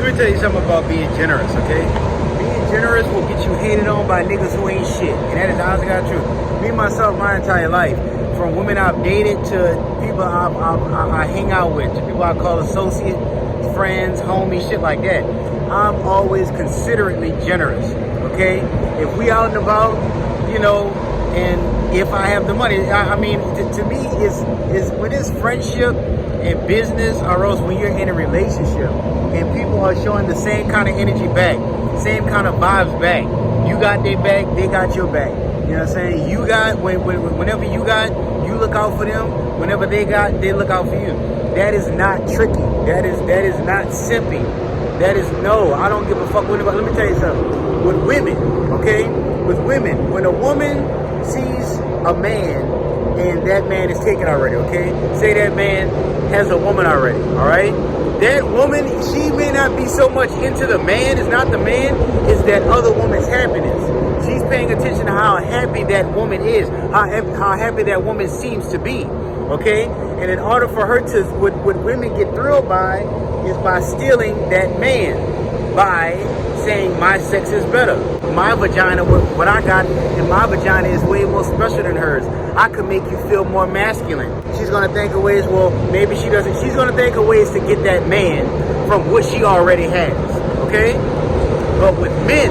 Let me tell you something about being generous, okay? Being generous will get you hated on by niggas who ain't shit. And that is honestly God true. Me, myself, my entire life, from women I've dated to people I hang out with, to people I call associates, friends, homies, shit like that. I'm always considerately generous, okay? If we out and about, you know, and if I have the money, I mean, to me, is when it's friendship and business, or else when you're in a relationship and people are showing the same kind of energy back, same kind of vibes back. You got their back, they got your back. You know what I'm saying? You got, whenever you got, you look out for them. Whenever they got, they look out for you. That is not tricky. That is not simping. That is, no, I don't give a fuck with anybody. Let me tell you something. With women, okay? With women, when a woman sees a man and that man is taken already, okay? Say that man has a woman already, all right? That woman, she may not be so much into the man. It's not the man. It's that other woman's happiness. She's paying attention to how happy that woman is, how happy that woman seems to be, okay? And in order for her to, what women get thrilled by is by stealing that man, by saying my sex is better. My vagina, what I got in my vagina is way more special than hers. I could make you feel more masculine. She's gonna think of ways, well, maybe she doesn't. She's gonna think of ways to get that man from what she already has, okay? But with men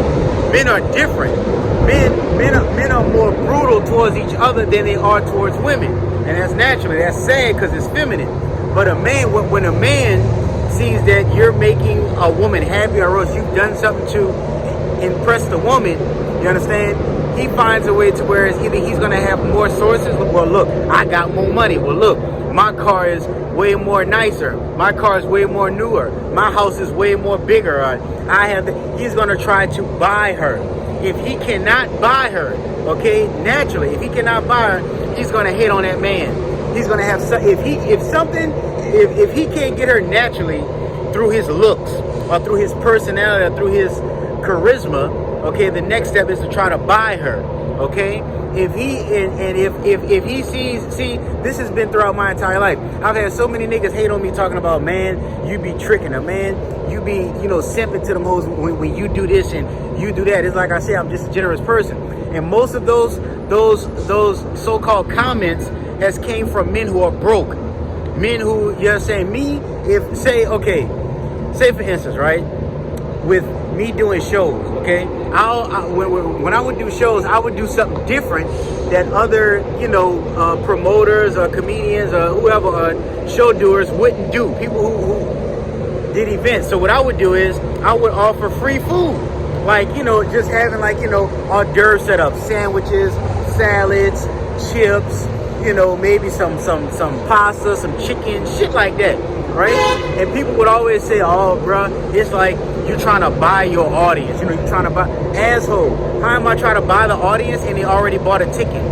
are different. Men are more brutal towards each other than they are towards women. And that's naturally, that's sad because it's feminine. But a man, when a man sees that you're making a woman happy, or else you've done something to impress the woman, you understand? He finds a way to where it's either he's going to have more sources. Well, look, I got more money. Well, look, my car is way more nicer. My car is way more newer. My house is way more bigger. He's going to try to buy her. If he cannot buy her, okay, naturally, if he cannot buy her, he's going to hate on that man. He's going to have, if he can't get her naturally through his looks or through his personality or through his charisma, okay, the next step is to try to buy her, okay? If he sees, this has been throughout my entire life. I've had so many niggas hate on me talking about, man, you be tricking them, man, you be, simping to them hoes when you do this and you do that. It's like I say, I'm just a generous person. And most of those so-called comments has came from men who are broke. Men who, you're saying, say for instance, right, with me doing shows, okay, when I would do shows, I would do something different that other, promoters or comedians or whoever, show doers wouldn't do, people who did events. So what I would do is I would offer free food, like, just having like, hors d'oeuvre set up, sandwiches, salads, chips, maybe some pasta, some chicken, shit like that, right? And people would always say, oh, bruh, it's like you're trying to buy your audience. You're trying to buy, asshole. How am I trying to buy the audience and they already bought a ticket?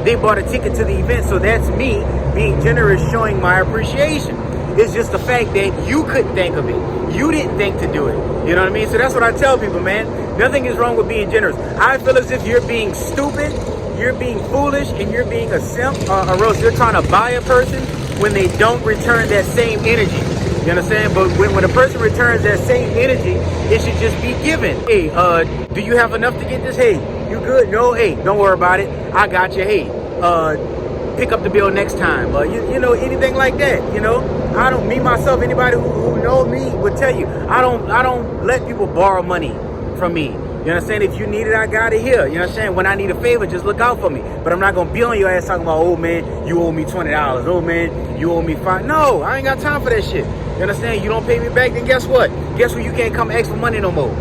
They bought a ticket to the event, so that's me being generous, showing my appreciation. It's just the fact that you couldn't think of it. You didn't think to do it. You know what I mean? So that's what I tell people, man. Nothing is wrong with being generous. I feel as if you're being stupid, you're being foolish, and you're being a simp, or else you're trying to buy a person when they don't return that same energy. You understand? But when a person returns that same energy, it should just be given. Hey, do you have enough to get this? Hey, you good? No, hey, don't worry about it. I got you. Hey, pick up the bill next time. Anything like that. I don't, me, myself, anybody who knows me would tell you, I don't let people borrow money from me. You understand? If you need it, I got it here. You understand? When I need a favor, just look out for me. But I'm not going to be on your ass talking about, oh, man, you owe me $20. Oh, man, you owe me $5. No, I ain't got time for that shit. You understand? You don't pay me back, then guess what? Guess what? You can't come ask for money no more.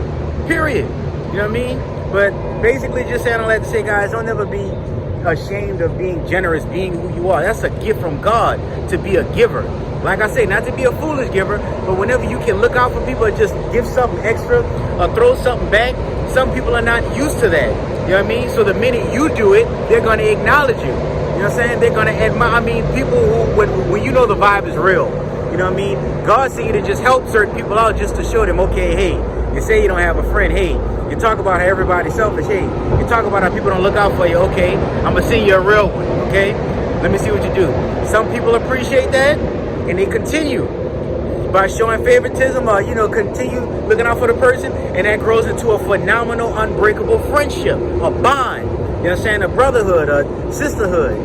Period. You know what I mean? But basically, just saying all that to say, guys, don't ever be ashamed of being generous, being who you are. That's a gift from God to be a giver. Like I say, not to be a foolish giver, but whenever you can look out for people and just give something extra or throw something back, some people are not used to that. You know what I mean? So the minute you do it, they're going to acknowledge you. You know what I'm saying? They're going to admire. People who, when you know the vibe is real, you know what I mean? God sent you to just help certain people out just to show them, okay, hey, you say you don't have a friend. Hey, you talk about how everybody's selfish. Hey, you talk about how people don't look out for you. Okay, I'm going to send you a real one. Okay, let me see what you do. Some people appreciate that and they continue. by showing favoritism or, continue looking out for the person, and that grows into a phenomenal, unbreakable friendship, a bond, you know what I'm saying, a brotherhood, a sisterhood,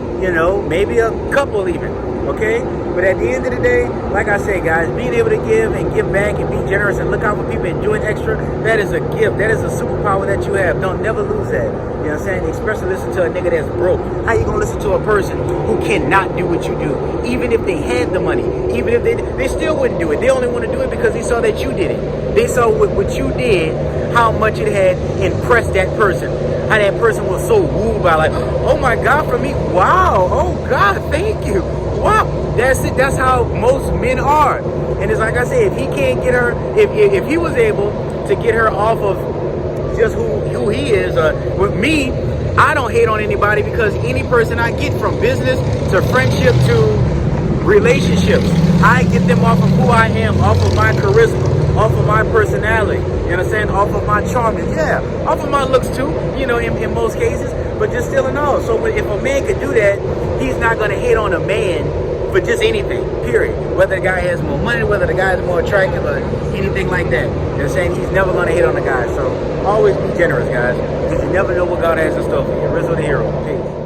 maybe a couple even, okay? But at the end of the day, like I say, guys, being able to give and give back and be generous and look out for people and doing extra, that is a gift. That is a superpower that you have. Don't never lose that. You know what I'm saying? Especially listen to a nigga that's broke. How you gonna listen to a person who cannot do what you do? Even if they had the money, even if they still wouldn't do it. They only want to do it because they saw that you did it. They saw what you did, how much it had impressed that person. How that person was so wooed by, like, oh my God, for me, wow, oh God, thank you. Wow. That's it. That's how most men are. And it's like I say, if he can't get her, if he was able to get her off of just who he is, with me, I don't hate on anybody, because any person I get, from business to friendship to relationships, I get them off of who I am, off of my charisma, off of my personality, you know what I'm saying, off of my charm, yeah, off of my looks too, in most cases, but just still in all. So if a man could do that, he's not going to hate on a man for just anything, period. Whether the guy has more money, whether the guy is more attractive, or anything like that. You know what I'm saying? He's never going to hate on the guy. So always be generous, guys, because you never know what God has in store for you. Rizzo the Hero. Peace.